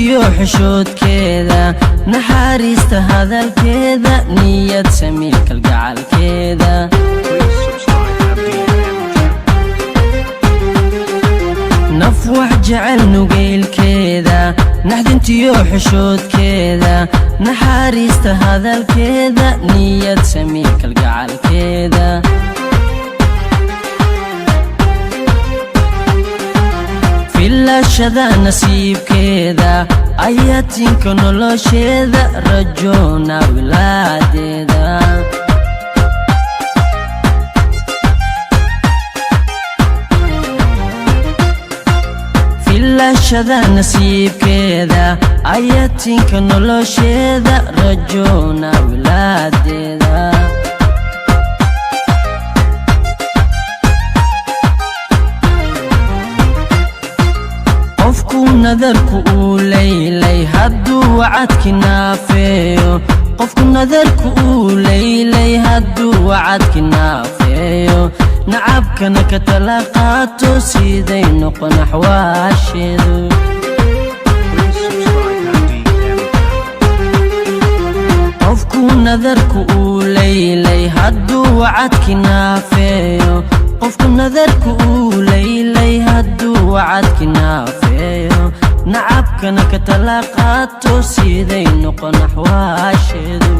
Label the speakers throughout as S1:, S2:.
S1: naxdintiyo xishoodkeeda naxariista hadalkeeda niyad samiil kalgacalkeeda naf wax jecel nugeylkeeda naxdintiyo xishoodkeeda naxariista hadalkeeda niyad samiil kalgacalkeeda filashada nasiibkeeda ayatinka nolosheeda rajoona wilaadeeda filashada nasiibkeeda ayatinka nolosheeda rajoona wilaadeeda qofku nadarku uu leylay hadduu wacadki naafeeyo qofku nadarku uu leylay hadduu wacadki naafeeyo nacabkana ka tala qaato siday noqon axwaasheedu qofku nadarku uu leylay hadduu wacadki naafeeyo qofku nadarku uu leylay hadduu wacadki naafeeyo nacabkana ka tala qaato siday noqon axwaasheedu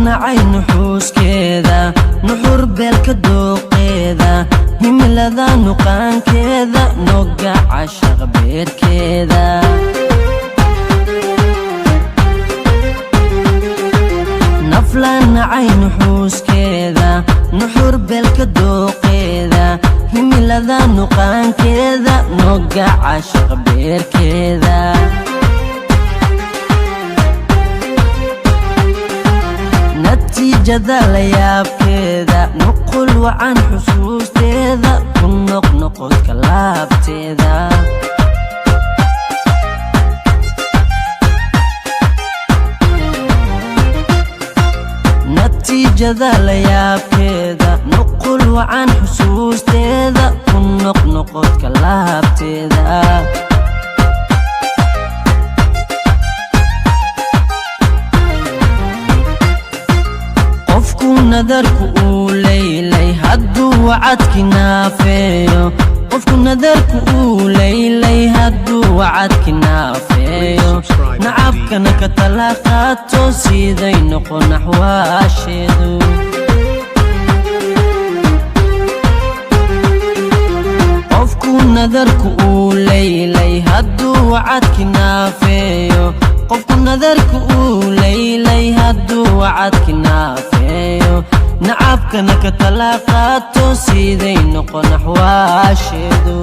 S1: nacay nuxuuskeeda nuxur beelka dooqeeda himilada nuqaankeeda noga cashaq beerkeeda nafla nacay nuxuuskeeda nuxur beelka dooqeeda himilada nuqaankeeda noga cashaq beerkeeda natiijada la yaabkeeda nuqul wacan xusuusteeda ku noqnoqodka laabteeda natiijada la yaabkeeda nuqul wacan xusuusteeda ku noqnoqodka laabteeda nadarku uu leylay hadduu wacadki naafeeyo qofku nadarku uu leylay hadduu wacadki naafeeyo nacabkana ka tala qaato siday noqon axwaasheedu qofku nadarku uu leylay hadduu wacadki naafeeyo qofku nadarku uu leylay hadduu wacadki naafeeyo nacabkana ka tala qaato siday noqon axwaasheedu